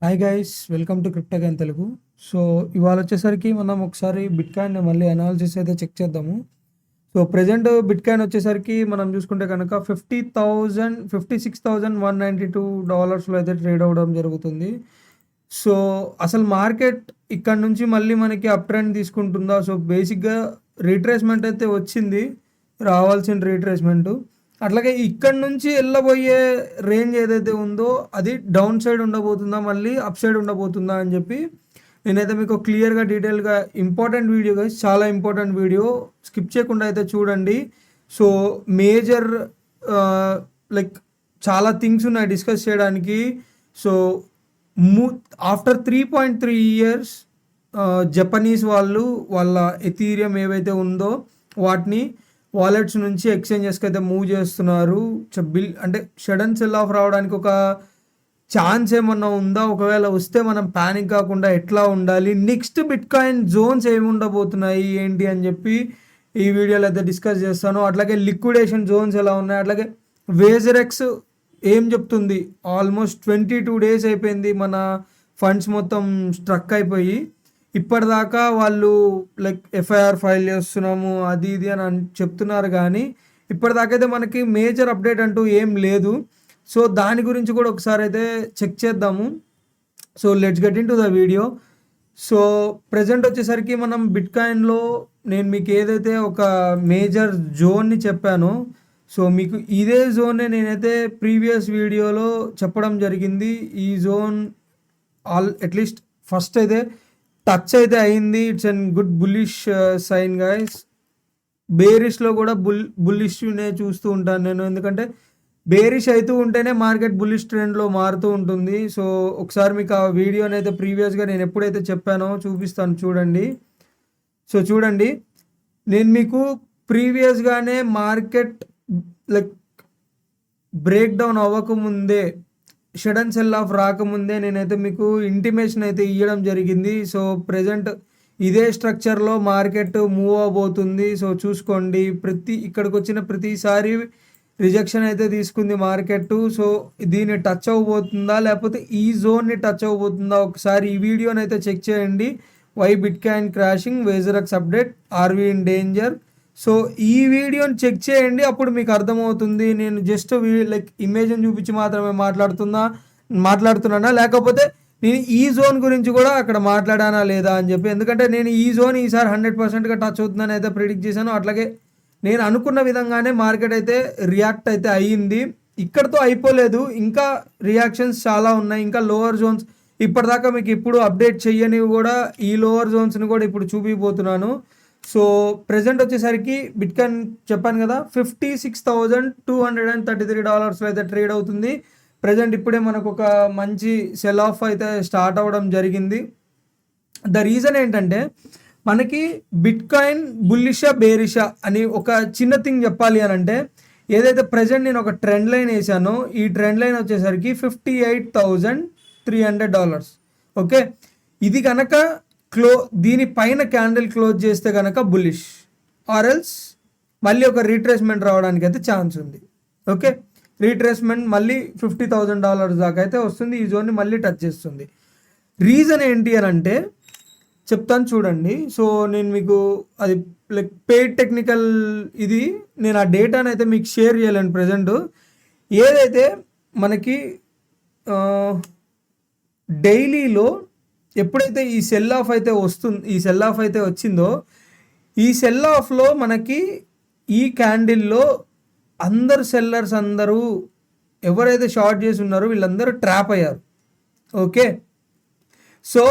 Hi guys, welcome to crypto gain Telugu. So ఇవాళ వచ్చేసరికి మనం ఒకసారి బిట్ కాయిన్ మళ్ళీ అనాలిసిస్ అయితే చెక్ చేద్దాము. సో ప్రజెంట్ బిట్ కాయిన్ వచ్చేసరికి మనం చూసుకుంటే కనుక 56,192 అయితే ట్రేడ్ అవ్వడం జరుగుతుంది. సో అసలు మార్కెట్ ఇక్కడ నుంచి మళ్ళీ మనకి అప్ ట్రెండ్ తీసుకుంటుందా? సో బేసిక్గా రీట్రేస్మెంట్ అయితే వచ్చింది, రావాల్సిన రీట్రేస్మెంట్. అట్లాగే ఇక్కడ నుంచి వెళ్ళబోయే రేంజ్ ఏదైతే ఉందో అది డౌన్ సైడ్ ఉండబోతుందా, మళ్ళీ అప్ సైడ్ ఉండబోతుందా అని చెప్పి నేనైతే మీకు క్లియర్గా డీటెయిల్గా ఇంపార్టెంట్ వీడియో గైస్, చాలా ఇంపార్టెంట్ వీడియో, స్కిప్ చేయకుండా అయితే చూడండి. సో మేజర్ లైక్ చాలా థింగ్స్ ఉన్నాయి డిస్కస్ చేయడానికి. సో ఆఫ్టర్ 3.3 years జపనీస్ వాళ్ళు వాళ్ళ ఎథీరియం ఏవైతే ఉందో వాటిని వాలెట్స్ నుంచి ఎక్స్చేంజెస్కి అయితే మూవ్ చేస్తున్నారు. అంటే సడన్ సెల్ ఆఫ్ రావడానికి ఒక ఛాన్స్ ఏమన్నా ఉందా? ఒకవేళ వస్తే మనం ప్యానిక్ కాకుండా ఎట్లా ఉండాలి, నెక్స్ట్ బిట్ కాయిన్ జోన్స్ ఏమి ఉండబోతున్నాయి ఏంటి అని చెప్పి ఈ వీడియోలో అయితే డిస్కస్ చేస్తాను. అట్లాగే లిక్విడేషన్ జోన్స్ ఎలా ఉన్నాయి, అట్లాగే వేజరెక్స్ ఏం చెప్తుంది. ఆల్మోస్ట్ 22 days అయిపోయింది మన ఫండ్స్ మొత్తం స్ట్రక్ అయిపోయి. ఇప్పటిదాకా వాళ్ళు లైక్ ఎఫ్ఐఆర్ ఫైల్ చేస్తున్నాము అది ఇది అని చెప్తున్నారు, కానీ ఇప్పటిదాకా అయితే మనకి మేజర్ అప్డేట్ అంటూ ఏం లేదు. సో దాని గురించి కూడా ఒకసారి అయితే చెక్ చేద్దాము. So let's get in to the video. So present వచ్చేసరికి మనం బిట్ కాయిన్లో నేను మీకు ఏదైతే ఒక మేజర్ జోన్ని చెప్పానో, సో మీకు ఇదే జోన్నే నేనైతే ప్రీవియస్ వీడియోలో చెప్పడం జరిగింది. ఈ జోన్ అట్లీస్ట్ ఫస్ట్ అయితే టచ్ అయితే అయింది. It's and good bullish sign guys. బేరిష్లో కూడా బుల్లిష్నే చూస్తూ ఉంటాను నేను, ఎందుకంటే బేరిష్ అవుతూ ఉంటేనే మార్కెట్ బుల్లిష్ ట్రెండ్లో మారుతూ ఉంటుంది. సో ఒకసారి మీకు ఆ వీడియోని అయితే ప్రీవియస్గా నేను ఎప్పుడైతే చెప్పానో చూపిస్తాను చూడండి. సో చూడండి, నేను మీకు ప్రీవియస్గానే మార్కెట్ లైక్ బ్రేక్ డౌన్ అవ్వకముందే, సడన్ సెల్ ఆఫ్ రాకముందే నేనైతే మీకు ఇంటిమేషన్ అయితే ఇవ్వడం జరిగింది. సో ప్రజెంట్ ఇదే స్ట్రక్చర్లో మార్కెట్ మూవ్ అవబోతుంది. సో చూసుకోండి, ఇక్కడికి వచ్చిన ప్రతిసారి రిజెక్షన్ అయితే తీసుకుంది మార్కెట్. సో దీన్ని టచ్ అవ్వబోతుందా లేకపోతే ఈ జోన్ని టచ్ అవ్వబోతుందా? ఒకసారి ఈ వీడియోని అయితే చెక్ చేయండి. Why bitcoin crashing, WazirX update, are we in danger. So ఈ వీడియోని చెక్ చేయండి, అప్పుడు మీకు అర్థమవుతుంది. నేను జస్ట్ లైక్ ఇమేజ్ని చూపించి మాత్రమే మాట్లాడుతున్నానా లేకపోతే నేను ఈ జోన్ గురించి కూడా అక్కడ మాట్లాడానా లేదా అని చెప్పి. ఎందుకంటే నేను ఈ జోన్ ఈసారి 100%గా టచ్ అవుతుందని అయితే ప్రిడిక్ట్ చేశాను. అట్లాగే నేను అనుకున్న విధంగానే మార్కెట్ అయితే రియాక్ట్ అయితే అయ్యింది. ఇక్కడతో అయిపోలేదు, ఇంకా రియాక్షన్స్ చాలా ఉన్నాయి. ఇంకా లోవర్ జోన్స్ ఇప్పటిదాకా మీకు ఇప్పుడు అప్డేట్ చెయ్యనివి కూడా, ఈ లోవర్ జోన్స్ని కూడా ఇప్పుడు చూపిపోతున్నాను. సో ప్రజెంట్ వచ్చేసరికి బిట్ కాయిన్ చెప్పాను కదా, $56,233 అయితే ట్రేడ్ అవుతుంది. ప్రజెంట్ ఇప్పుడే మనకు ఒక మంచి సెల్ ఆఫ్ అయితే స్టార్ట్ అవ్వడం జరిగింది. ద రీజన్ ఏంటంటే మనకి బిట్ కాయిన్ బుల్లిషా బేరిషా అని ఒక చిన్న థింగ్ చెప్పాలి అని అంటే, ఏదైతే ప్రజెంట్ నేను ఒక ట్రెండ్ లైన్ వేసానో ఈ ట్రెండ్ లైన్ వచ్చేసరికి $58,300. ఓకే, ఇది కనుక దీనిపైన క్యాండిల్ క్లోజ్ చేస్తే కనుక బుల్లిష్, ఆర్ఎల్స్ మళ్ళీ ఒక రీట్రేస్మెంట్ రావడానికి అయితే ఛాన్స్ ఉంది. ఓకే, రీట్రేస్మెంట్ మళ్ళీ $50,000 దాకా అయితే వస్తుంది, ఈ జోన్ని మళ్ళీ టచ్ చేస్తుంది. రీజన్ ఏంటి అని అంటే చెప్తాను చూడండి. సో నేను మీకు అది లైక్ పెయిడ్ టెక్నికల్ ఇది, నేను ఆ డేటాని అయితే మీకు షేర్ చేయలేను ప్రజెంట్. ఏదైతే మనకి డైలీలో ఎప్పుడైతే ఈ సెల్ ఆఫ్ అయితే వచ్చిందో, ఈ సెల్ ఆఫ్లో మనకి ఈ క్యాండిల్లో అందరు సెల్లర్స్ అందరూ ఎవరైతే షార్ట్ చేసి ఉన్నారో వీళ్ళందరూ ట్రాప్ అయ్యారు. ఓకే, సో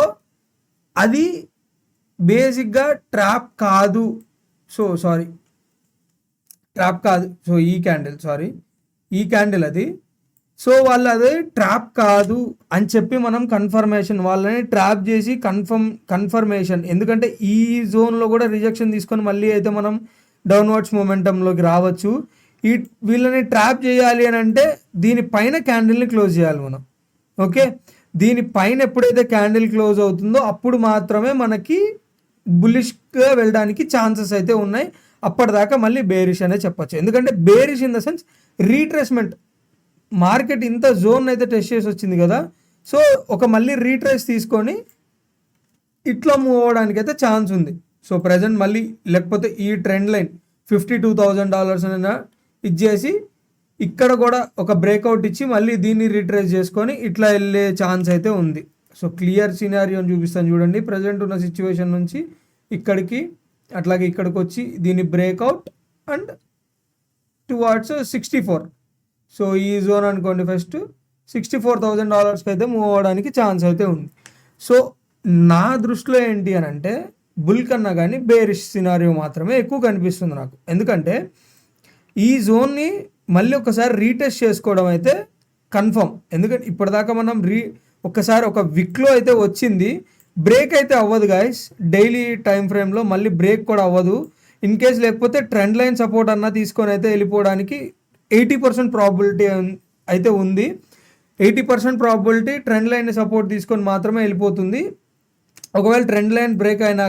అది బేసిక్గా ట్రాప్ కాదు. ఈ క్యాండిల్ అది. సో వాళ్ళు అదే ట్రాప్ కాదు అని చెప్పి మనం కన్ఫర్మేషన్, వాళ్ళని ట్రాప్ చేసి కన్ఫర్మేషన్, ఎందుకంటే ఈ జోన్లో కూడా రిజెక్షన్ తీసుకొని మళ్ళీ అయితే మనం డౌన్వర్డ్స్ మొమెంటంలోకి రావచ్చు. వీళ్ళని ట్రాప్ చేయాలి అని అంటే దీనిపైన క్యాండిల్ని క్లోజ్ చేయాలి మనం. ఓకే, దీనిపైన ఎప్పుడైతే క్యాండిల్ క్లోజ్ అవుతుందో అప్పుడు మాత్రమే మనకి బుల్లిష్గా వెళ్ళడానికి ఛాన్సెస్ అయితే ఉన్నాయి. అప్పటిదాకా మళ్ళీ బేరిష్ అనే చెప్పచ్చు. ఎందుకంటే bearish in the sense retracement, market ఇంత జోన్ అయితే టెస్ట్ చేసి వచ్చింది కదా. సో ఒక మళ్ళీ రీట్రేస్ తీసుకొని ఇట్లా మూవ్ అవ్వడానికి అయితే ఛాన్స్ ఉంది. సో ప్రజెంట్ మళ్ళీ లేకపోతే ఈ ట్రెండ్ లైన్ $52,000 అయినా ఇచ్చేసి ఇక్కడ కూడా ఒక బ్రేక్అవుట్ ఇచ్చి మళ్ళీ దీన్ని రీట్రేస్ చేసుకొని ఇట్లా వెళ్ళే ఛాన్స్ అయితే ఉంది. సో క్లియర్ సినారియోని చూపిస్తాను చూడండి. ప్రజెంట్ ఉన్న సిచ్యువేషన్ నుంచి ఇక్కడికి అట్లాగే ఇక్కడికి వచ్చి దీన్ని బ్రేక్అవుట్ అండ్ టువార్డ్స్ 64. సో ఈ జోన్ అనుకోండి ఫస్ట్ $64,000 అయితే మూవ్ అవ్వడానికి ఛాన్స్ అయితే ఉంది. సో నా దృష్టిలో ఏంటి అని అంటే బుల్ కన్నా కానీ బేరిష్ సినారియో మాత్రమే ఎక్కువ కనిపిస్తుంది నాకు. ఎందుకంటే ఈ జోన్ని మళ్ళీ ఒకసారి రీటెస్ట్ చేసుకోవడం అయితే కన్ఫర్మ్. ఎందుకంటే ఇప్పటిదాకా మనం ఒక్కసారి ఒక వీక్లో అయితే వచ్చింది, బ్రేక్ అయితే అవ్వదు గాయస్. డైలీ టైం ఫ్రేమ్లో మళ్ళీ బ్రేక్ కూడా అవ్వదు. ఇన్ కేస్ లేకపోతే ట్రెండ్ లైన్ సపోర్ట్ అన్నా తీసుకొని అయితే వెళ్ళిపోవడానికి 80% ప్రాబిలిటీ అయితే ఉంది. 80% ప్రాబిలిటీ ట్రెండ్ లైన్ సపోర్ట్ తీసుకొని మాత్రమే వెళ్ళిపోతుంది. ఒకవేళ ట్రెండ్ లైన్ బ్రేక్ అయినా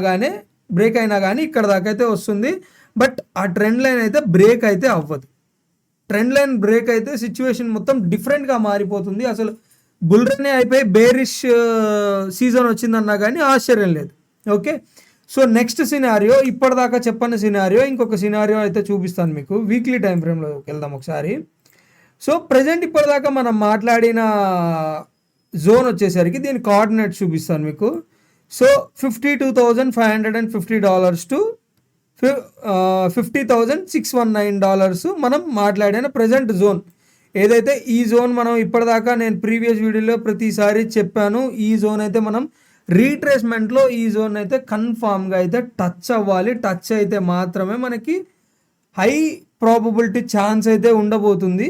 కానీ ఇక్కడ దాకా అయితే వస్తుంది. బట్ ఆ ట్రెండ్ లైన్ అయితే బ్రేక్ అయితే అవ్వదు. ట్రెండ్ లైన్ బ్రేక్ అయితే సిచ్యువేషన్ మొత్తం డిఫరెంట్గా మారిపోతుంది. అసలు బుల్ రన్ అయిపోయి బేరిష్ సీజన్ వచ్చిందన్నా కానీ ఆశ్చర్యం లేదు. ఓకే, సో నెక్స్ట్ సినారియో, ఇప్పటిదాకా చెప్పని సినారియో, ఇంకొక సినారియో అయితే చూపిస్తాను మీకు. వీక్లీ టైం ఫ్రేమ్లోకి వెళ్దాం ఒకసారి. సో ప్రజెంట్ ఇప్పటిదాకా మనం మాట్లాడిన జోన్ వచ్చేసరికి దీని కోఆర్డినేట్స్ చూపిస్తాను మీకు. సో $52,550 టు $50,619 మనం మాట్లాడిన ప్రజెంట్ జోన్ ఏదైతే ఈ జోన్ మనం ఇప్పటిదాకా నేను ప్రీవియస్ వీడియోలో ప్రతిసారి చెప్పాను. ఈ జోన్ అయితే మనం రీట్రేస్మెంట్లో ఈ జోన్ అయితే కన్ఫామ్గా అయితే టచ్ అవ్వాలి. టచ్ అయితే మాత్రమే మనకి హై ప్రాబబిలిటీ ఛాన్స్ అయితే ఉండబోతుంది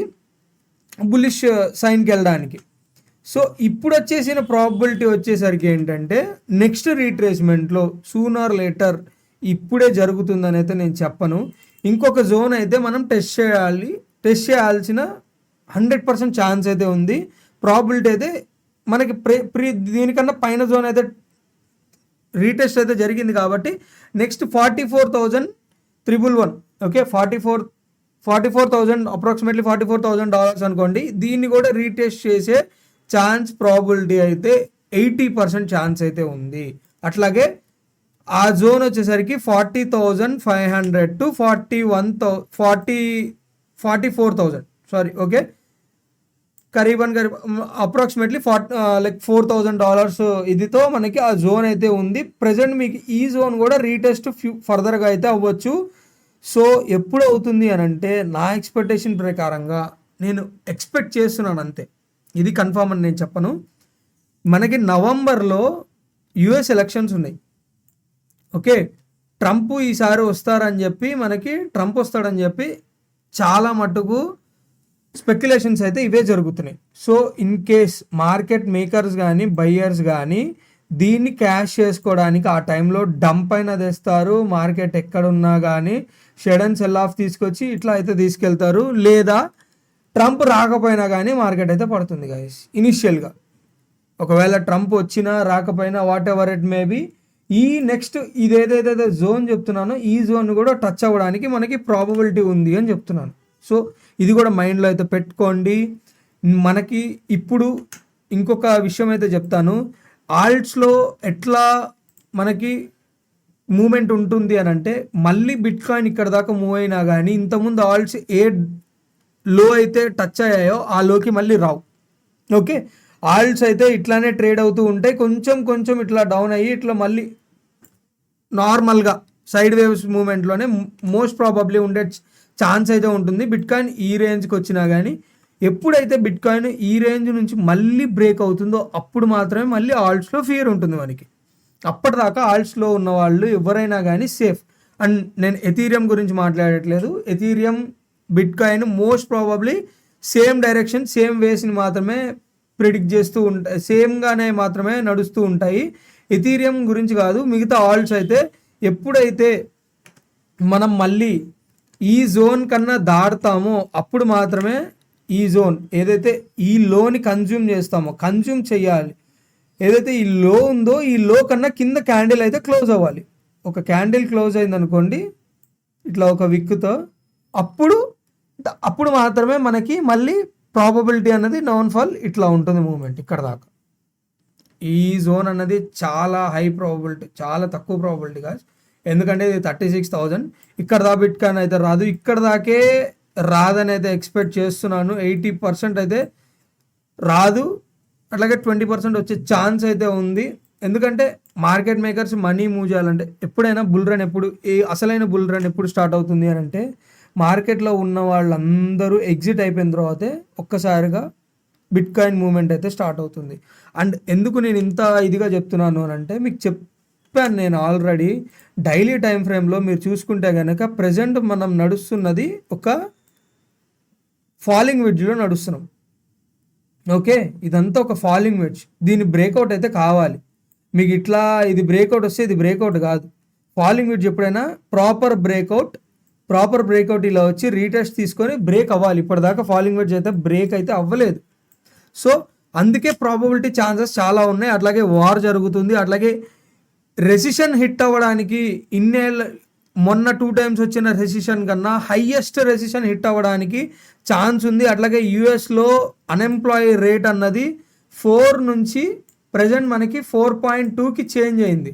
బులిష్ సైన్కి వెళ్ళడానికి. సో ఇప్పుడు వచ్చేసిన ప్రాబబిలిటీ వచ్చేసరికి ఏంటంటే నెక్స్ట్ రీట్రేస్మెంట్లో సూనర్ లేటర్ ఇప్పుడే జరుగుతుందని అయితే నేను చెప్పను. ఇంకొక జోన్ అయితే మనం టెస్ట్ చేయాల్సిన 100% ఛాన్స్ అయితే ఉంది. ప్రాబిలిటీ అయితే మనకి దీనికన్నా పైన జోన్ అయితే రీటెస్ట్ అయితే జరిగింది కాబట్టి నెక్స్ట్ 44,111. ఓకే, 44,000 అప్రాక్సిమేట్లీ $44,000 అనుకోండి. దీన్ని కూడా రీటెస్ట్ చేసే ఛాన్స్ ప్రాబిలిటీ అయితే 80% ఛాన్స్ అయితే ఉంది. అట్లాగే ఆ జోన్ వచ్చేసరికి 40,500 టు 44,000 సారీ. ఓకే, కరీబన్ అప్రాక్సిమేట్లీ $4,000 ఇదితో మనకి ఆ జోన్ అయితే ఉంది. ప్రజెంట్ మీకు ఈ జోన్ కూడా రీటెస్ట్ ఫర్దర్గా అయితే అవ్వచ్చు. సో ఎప్పుడు అవుతుంది అని అంటే నా ఎక్స్పెక్టేషన్ ప్రకారంగా నేను ఎక్స్పెక్ట్ చేస్తున్నాను అంతే, ఇది కన్ఫామ్ అని నేను చెప్పను. మనకి నవంబర్లో యుఎస్ ఎలక్షన్స్ ఉన్నాయి. ఓకే, ట్రంప్ ఈసారి వస్తారని చెప్పి ట్రంప్ వస్తాడని చెప్పి చాలా మటుకు స్పెక్యులేషన్స్ అయితే ఇవే జరుగుతున్నాయి. So in case market makers కానీ బయ్యర్స్ కానీ దీన్ని క్యాష్ చేసుకోవడానికి ఆ టైంలో డంప్ అయినా తెస్తారు. మార్కెట్ ఎక్కడున్నా కానీ షెడ్ అండ్ సెల్ ఆఫ్ తీసుకొచ్చి ఇట్లా అయితే తీసుకెళ్తారు. లేదా ట్రంప్ రాకపోయినా కానీ మార్కెట్ అయితే పడుతుంది గైస్ ఇనిషియల్గా. ఒకవేళ ట్రంప్ వచ్చినా రాకపోయినా వాట్ ఎవర్ ఇట్ మేబీ ఈ నెక్స్ట్ ఇదేదైతే జోన్ చెప్తున్నానో ఈ జోన్ కూడా టచ్ అవ్వడానికి మనకి ప్రాబబిలిటీ ఉంది అని చెప్తున్నాను. సో ఇది కూడా మైండ్లో అయితే పెట్టుకోండి. మనకి ఇప్పుడు ఇంకొక విషయం అయితే చెప్తాను. ఆల్ట్స్లో ఎట్లా మనకి మూమెంట్ ఉంటుంది అని అంటే మళ్ళీ బిట్ కాయిన్ ఇక్కడ దాకా మూవ్ అయినా కానీ ఇంతకుముందు ఆల్ట్స్ ఏ లో అయితే టచ్ అయ్యాయో ఆ లోకి మళ్ళీ రావు. ఓకే, ఆల్ట్స్ అయితే ఇట్లానే ట్రేడ్ అవుతూ ఉంటాయి. కొంచెం ఇట్లా డౌన్ అయ్యి ఇట్లా మళ్ళీ నార్మల్గా సైడ్ వేవ్స్ మూమెంట్లోనే మోస్ట్ ప్రాబబ్లీ ఉండే ఛాన్స్ అయితే ఉంటుంది. బిట్ కాయిన్ ఈ రేంజ్కి వచ్చినా కానీ ఎప్పుడైతే బిట్ కాయిన్ ఈ రేంజ్ నుంచి మళ్ళీ బ్రేక్ అవుతుందో అప్పుడు మాత్రమే మళ్ళీ ఆల్ట్స్లో ఫియర్ ఉంటుంది మనకి. అప్పటిదాకా ఆల్ట్స్లో ఉన్న వాళ్ళు ఎవరైనా కానీ సేఫ్. అండ్ నేను ఎథీరియం గురించి మాట్లాడట్లేదు. Ethereum bitcoin most probably same direction same వేస్ని మాత్రమే ప్రిడిక్ట్ చేస్తూ ఉంటాయి, సేమ్గానే మాత్రమే నడుస్తూ ఉంటాయి. ఎథీరియం గురించి కాదు, మిగతా ఆల్ట్స్ అయితే ఎప్పుడైతే మనం మళ్ళీ ఈ జోన్ కన్నా దాటుతామో అప్పుడు మాత్రమే ఈ జోన్ ఏదైతే ఈ లోని కన్జ్యూమ్ చేయాలి. ఏదైతే ఈ లో ఉందో ఈ లో కన్నా కింద క్యాండిల్ అయితే క్లోజ్ అవ్వాలి. ఒక క్యాండిల్ క్లోజ్ అయింది అనుకోండి ఇట్లా ఒక విక్తో, అప్పుడు మాత్రమే మనకి మళ్ళీ ప్రాబబిలిటీ అన్నది డౌన్ఫాల్ ఇట్లా ఉంటుంది మూమెంట్ ఇక్కడ దాకా. ఈ జోన్ అన్నది చాలా హై ప్రాబబిలిటీ, చాలా తక్కువ ప్రాబబిలిటీ కాదు, ఎందుకంటే ఇది 36,000. ఇక్కడ దా బిట్ కాయిన్ అయితే రాదు, ఇక్కడ దాకే రాదని అయితే ఎక్స్పెక్ట్ చేస్తున్నాను. 80% అయితే రాదు, అట్లాగే 20% వచ్చే ఛాన్స్ అయితే ఉంది. ఎందుకంటే మార్కెట్ మేకర్స్ మనీ మూవ్ చేయాలంటే ఎప్పుడైనా బుల్ రన్ అసలైన బుల్ రన్ ఎప్పుడు స్టార్ట్ అవుతుంది అని అంటే మార్కెట్లో ఉన్న వాళ్ళందరూ ఎగ్జిట్ అయిపోయిన తర్వాతే ఒక్కసారిగా బిట్ కాయిన్ మూవ్మెంట్ అయితే స్టార్ట్ అవుతుంది. అండ్ ఎందుకు నేను ఇంత ఇదిగా చెప్తున్నాను అని అంటే మీకు చెప్పాను నేను ఆల్రెడీ. డైలీ టైం ఫ్రేమ్లో మీరు చూసుకుంటే కనుక ప్రజెంట్ మనం నడుస్తున్నది ఒక ఫాలింగ్ వెడ్జ్లో నడుస్తున్నాం. ఓకే, ఇదంతా ఒక ఫాలింగ్ వెడ్జ్. దీని బ్రేక్అవుట్ అయితే కావాలి మీకు. ఇట్లా ఇది బ్రేక్అవుట్ వస్తే ఇది బ్రేక్అవుట్ కాదు. ఫాలింగ్ వెడ్జ్ ఎప్పుడైనా ప్రాపర్ బ్రేక్అవుట్ ఇలా వచ్చి రీటెస్ట్ తీసుకొని బ్రేక్ అవ్వాలి. ఇప్పటిదాకా ఫాలింగ్ వెడ్జ్ అయితే బ్రేక్ అయితే అవ్వలేదు. సో అందుకే ప్రాబబిలిటీ ఛాన్సెస్ చాలా ఉన్నాయి. అట్లాగే వార్ జరుగుతుంది, అట్లాగే రెసిషన్ హిట్ అవ్వడానికి మొన్న 2 times వచ్చిన రెసిషన్ కన్నా హైయెస్ట్ రెసిషన్ హిట్ అవ్వడానికి ఛాన్స్ ఉంది. అట్లాగే యూఎస్లో అన్ఎంప్లాయీ రేట్ అన్నది 4 నుంచి ప్రజెంట్ మనకి 4.2కి చేంజ్ అయింది.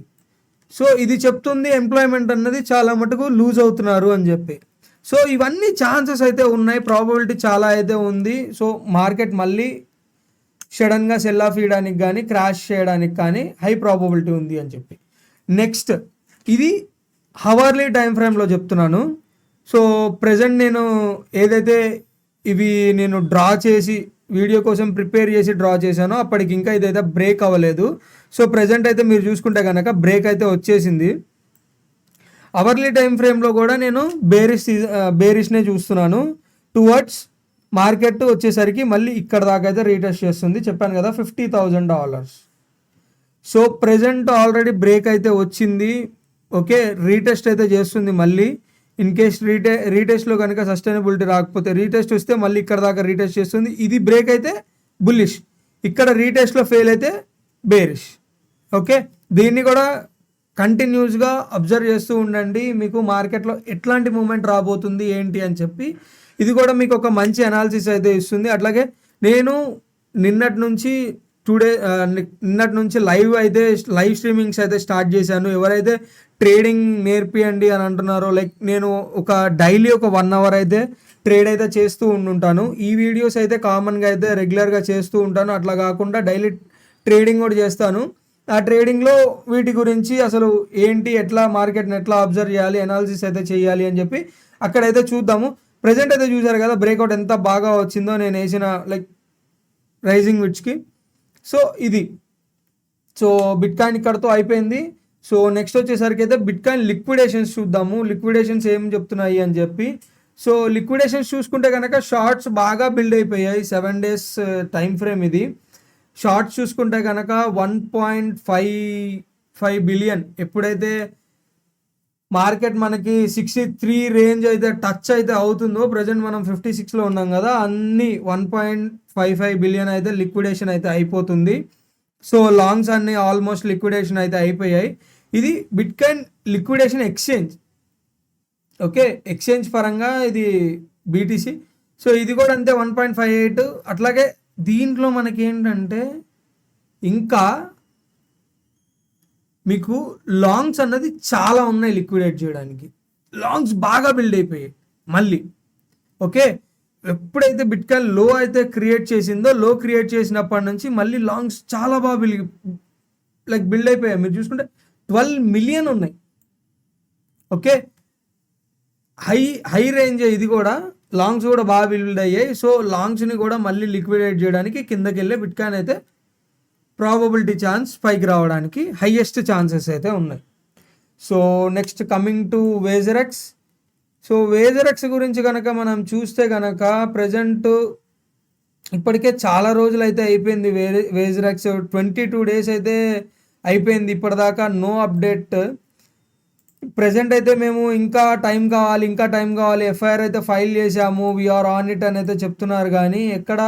సో ఇది చెప్తుంది ఎంప్లాయ్మెంట్ అన్నది చాలా మటుకు లూజ్ అవుతున్నారు అని చెప్పి. సో ఇవన్నీ ఛాన్సెస్ అయితే ఉన్నాయి, ప్రాబబిలిటీ చాలా అయితే ఉంది. సో మార్కెట్ మళ్ళీ సడన్గా సెల్ ఆఫ్ ఇవ్వడానికి కానీ క్రాష్ చేయడానికి కానీ హై ప్రాబబిలిటీ ఉంది అని చెప్పి. నెక్స్ట్ ఇది హవర్లీ టైం ఫ్రేమ్లో చెప్తున్నాను. సో ప్రజెంట్ నేను ఏదైతే ఇవి నేను డ్రా చేసి వీడియో కోసం ప్రిపేర్ చేసి డ్రా చేశానో అప్పటికి ఇంకా ఇదైతే బ్రేక్ అవ్వలేదు. సో ప్రజెంట్ అయితే మీరు చూసుకుంటే కనుక బ్రేక్ అయితే వచ్చేసింది. అవర్లీ టైం ఫ్రేమ్లో కూడా నేను బేరిష్నే చూస్తున్నాను. టువర్డ్స్ మార్కెట్ వచ్చేసరికి మళ్ళీ ఇక్కడ దాకా అయితే రీటెస్ట్ చేస్తుంది. చెప్పాను కదా $50,000. సో ప్రజెంట్ ఆల్రెడీ బ్రేక్ అయితే వచ్చింది. ఓకే, రీటెస్ట్ అయితే చేస్తుంది మళ్ళీ. ఇన్ కేస్ రీటెస్ట్లో కనుక సస్టైనబిలిటీ రాకపోతే రీటెస్ట్ వస్తే మళ్ళీ ఇక్కడ దాకా రీటెస్ట్ చేస్తుంది. ఇది బ్రేక్ అయితే బుల్లిష్, ఇక్కడ రీటెస్ట్లో ఫెయిల్ అయితే బేరిష్. ఓకే, దీన్ని కూడా కంటిన్యూస్గా అబ్జర్వ్ చేస్తూ ఉండండి. మీకు మార్కెట్లో ఎట్లాంటి మూమెంట్ రాబోతుంది ఏంటి అని చెప్పి ఇది కూడా మీకు ఒక మంచి అనాలిసిస్ అయితే ఇస్తుంది. అట్లాగే నేను నిన్నటి నుంచి లైవ్ స్ట్రీమింగ్స్ అయితే స్టార్ట్ చేశాను. ఎవరైతే ట్రేడింగ్ నేర్పియండి అని అంటున్నారో, లైక్ నేను డైలీ ఒక 1 hour అయితే ట్రేడ్ అయితే చేస్తూ ఉంటుంటాను. ఈ వీడియోస్ అయితే కామన్గా అయితే రెగ్యులర్గా చేస్తూ ఉంటాను. అట్లా కాకుండా డైలీ ట్రేడింగ్ కూడా చేస్తాను. ఆ ట్రేడింగ్లో వీటి గురించి అసలు ఏంటి, ఎట్లా మార్కెట్ని ఎట్లా అబ్జర్వ్ చేయాలి, అనాలిసిస్ అయితే చేయాలి అని చెప్పి అక్కడైతే చూద్దాము. ప్రజెంట్ అయితే చూసారు కదా బ్రేక్అవుట్ ఎంత బాగా వచ్చిందో నేను వేసిన లైక్ రైజింగ్ విడ్స్కి. సో ఇది బిట్ కాయిన్ ఇక్కడతో అయిపోయింది. సో నెక్స్ట్ వచ్చేసరికి అయితే బిట్ కాయిన్ లిక్విడేషన్స్ చూద్దాము. లిక్విడేషన్స్ ఏం చెప్తున్నాయి అని చెప్పి. సో లిక్విడేషన్స్ చూసుకుంటే కనుక షార్ట్స్ బాగా బిల్డ్ అయిపోయాయి. 7 days టైం ఫ్రేమ్ ఇది. షార్ట్స్ చూసుకుంటే కనుక 1.55 బిలియన్ ఎప్పుడైతే మార్కెట్ మనకి 63 రేంజ్ అయితే టచ్ అయితే అవుతుందో, ప్రజెంట్ మనం 56లో ఉన్నాం కదా, అన్ని 1.55 బిలియన్ అయితే లిక్విడేషన్ అయితే అయిపోతుంది. సో లాంగ్స్ అన్ని ఆల్మోస్ట్ లిక్విడేషన్ అయితే అయిపోయాయి. ఇది bit coin liquidation exchange. Okay, exchange పరంగా ఇది బీటీసీ. సో ఇది కూడా అంతే 1.58. అట్లాగే దీంట్లో మనకి ఏంటంటే ఇంకా మీకు లాంగ్స్ అన్నది చాలా ఉన్నాయి లిక్విడేట్ చేయడానికి. లాంగ్స్ బాగా బిల్డ్ అయిపోయాయి మళ్ళీ. ఓకే, ఎప్పుడైతే బిట్ కాయిన్ లో అయితే క్రియేట్ చేసినప్పటి నుంచి మళ్ళీ లాంగ్స్ చాలా బాగా బిల్డ్ అయిపోయాయి. మీరు చూసుకుంటే 12 million ఉన్నాయి. ఓకే, హై రేంజ్ ఇది కూడా. లాంగ్స్ కూడా బాగా బిల్డ్ అయ్యాయి. సో లాంగ్స్ని కూడా మళ్ళీ లిక్విడేట్ చేయడానికి కిందకి వెళ్ళే బిట్ కాయిన్ అయితే ప్రాబబిలిటీ ఛాన్స్ పైకి రావడానికి హైయెస్ట్ ఛాన్సెస్ అయితే ఉన్నాయి. So next coming to WazirX. So WazirX గురించి కనుక మనం చూస్తే కనుక ప్రజెంట్ ఇప్పటికే చాలా రోజులు అయితే అయిపోయింది. వేజరెక్స్ 22 days అయితే అయిపోయింది. ఇప్పటిదాకా నో అప్డేట్. ప్రజెంట్ అయితే మేము ఇంకా టైం కావాలి ఎఫ్ఐఆర్ అయితే ఫైల్ చేసాము, వీఆర్ ఆన్ ఇట్ అని అయితే చెప్తున్నారు, కానీ ఎక్కడ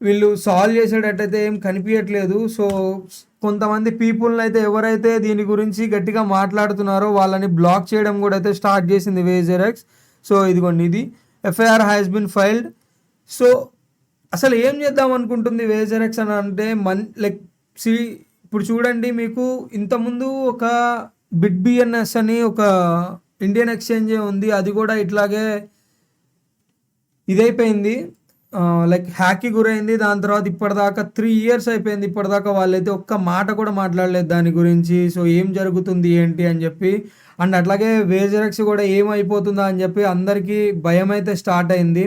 వీళ్ళు సాల్వ్ చేసేటట్టయితే ఏం కనిపించట్లేదు. సో కొంతమంది పీపుల్ని అయితే ఎవరైతే దీని గురించి గట్టిగా మాట్లాడుతున్నారో వాళ్ళని బ్లాక్ చేయడం కూడా అయితే స్టార్ట్ చేసింది వేజరెక్స్. సో ఇదిగోండి, ఇది FIR has been filed. So అసలు ఏం చేద్దాం అనుకుంటుంది వేజరెక్స్ అని అంటే సి ఇప్పుడు చూడండి, మీకు ఇంతకుముందు ఒక బిట్ బిఎన్ఎస్ అని ఒక ఇండియన్ ఎక్స్చేంజ్ ఉంది, అది కూడా ఇట్లాగే ఇదైపోయింది, లైక్ హ్యాక్కి గురైంది. దాని తర్వాత ఇప్పటిదాకా 3 ఇయర్స్ అయిపోయింది, ఇప్పటిదాకా వాళ్ళైతే ఒక్క మాట కూడా మాట్లాడలేదు దాని గురించి. సో ఏం జరుగుతుంది ఏంటి అని చెప్పి, అండ్ అట్లాగే వేజరెక్స్ కూడా ఏమైపోతుందా అని చెప్పి అందరికీ భయం అయితే స్టార్ట్ అయింది.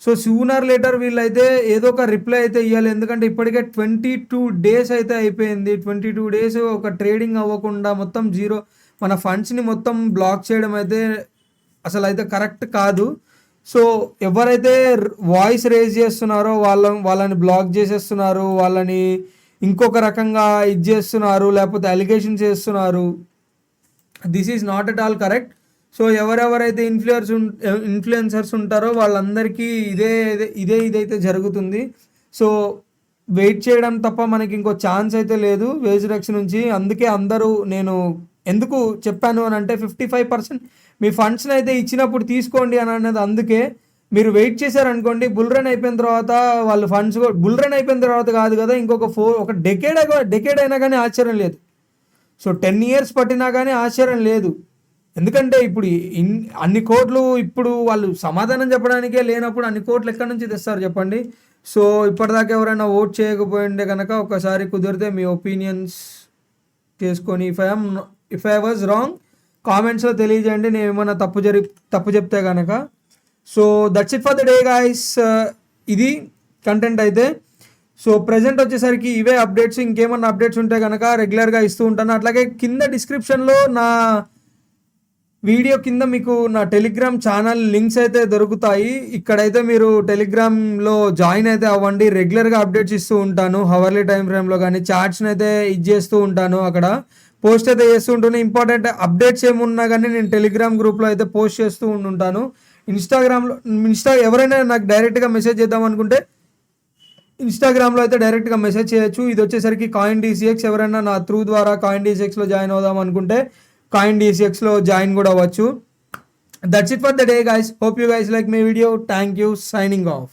సో సూనర్ లేటర్ వీళ్ళైతే ఏదో ఒక రిప్లై అయితే ఇవ్వాలి, ఎందుకంటే ఇప్పటికే 22 డేస్ అయితే అయిపోయింది. 22 డేస్ ఒక ట్రేడింగ్ అవ్వకుండా మొత్తం జీరో, మన ఫండ్స్ని మొత్తం బ్లాక్ చేయడం అయితే అసలు అయితే కరెక్ట్ కాదు. సో ఎవరైతే వాయిస్ రేజ్ చేస్తున్నారో వాళ్ళని బ్లాక్ చేసేస్తున్నారు, వాళ్ళని ఇంకొక రకంగా ఇది చేస్తున్నారు, లేకపోతే అలిగేషన్స్ చేస్తున్నారు. This is not at all correct. So ఎవరెవరైతే ఇన్ఫ్లుయెన్సర్స్ ఉంటారో వాళ్ళందరికీ ఇదైతే జరుగుతుంది. సో వెయిట్ చేయడం తప్ప మనకి ఇంకో ఛాన్స్ అయితే లేదు వేజరెక్స్ నుంచి. అందుకే అందరూ, నేను ఎందుకు చెప్పాను అని అంటే 55% మీ ఫండ్స్ని అయితే ఇచ్చినప్పుడు తీసుకోండి అని అన్నది. అందుకే మీరు వెయిట్ చేశారనుకోండి, బుల్ రన్ అయిపోయిన తర్వాత వాళ్ళ ఫండ్స్ బుల్ రన్ అయిపోయిన తర్వాత కాదు కదా, ఇంకొక ఒక డెకేడ్ అయినా కానీ ఆశ్చర్యం లేదు. సో 10 ఇయర్స్ పట్టినా కానీ ఆశ్చర్యం లేదు. ఎందుకంటే ఇప్పుడు అన్ని కోట్లు ఇప్పుడు వాళ్ళు సమాధానం చెప్పడానికే లేనప్పుడు అన్ని కోట్లు ఎక్కడి నుంచి తెస్తారు చెప్పండి. సో ఇప్పటిదాకా ఎవరైనా ఓట్ చేయకపోయింటే కనుక ఒకసారి కుదిరితే మీ ఒపీనియన్స్ చేసుకొని, ఇఫ్ ఐ వాజ్ రాంగ్ కామెంట్స్లో తెలియజేయండి, నేను ఏమైనా తప్పు చెప్తే కనుక. So that's it for the day guys. ఇది కంటెంట్ అయితే. సో ప్రజెంట్ వచ్చేసరికి ఇవే అప్డేట్స్. ఇంకేమన్నా అప్డేట్స్ ఉంటే కనుక రెగ్యులర్గా ఇస్తూ ఉంటాను. అట్లాగే కింద డిస్క్రిప్షన్లో నా వీడియో కింద మీకు నా టెలిగ్రామ్ ఛానల్ లింక్స్ అయితే దొరుకుతాయి. ఇక్కడైతే మీరు టెలిగ్రామ్లో జాయిన్ అయితే అవ్వండి. రెగ్యులర్గా అప్డేట్స్ ఇస్తూ ఉంటాను, హవర్లీ టైం ఫ్రేమ్లో కానీ చార్ట్స్ని అయితే ఇది చేస్తూ ఉంటాను, అక్కడ పోస్ట్ అయితే చేస్తూ ఉంటాను. ఇంపార్టెంట్ అప్డేట్స్ ఏమున్నా కానీ నేను టెలిగ్రామ్ గ్రూప్లో అయితే పోస్ట్ చేస్తూ ఉంటాను. ఎవరైనా నాకు డైరెక్ట్గా మెసేజ్ చేద్దాం అనుకుంటే ఇన్స్టాగ్రామ్లో అయితే డైరెక్ట్గా మెసేజ్ చేయొచ్చు. ఇది వచ్చేసరికి కాయిన్ డీసీఎక్స్. ఎవరైనా నా త్రూ ద్వారా కాయిన్ డీసీఎక్స్లో జాయిన్ అవుదాం అనుకుంటే కాయిన్ డీసీఎక్స్లో జాయిన్ కూడా అవ్వచ్చు. That's it for the day guys. Hope you guys like my video. Thank you. Signing off.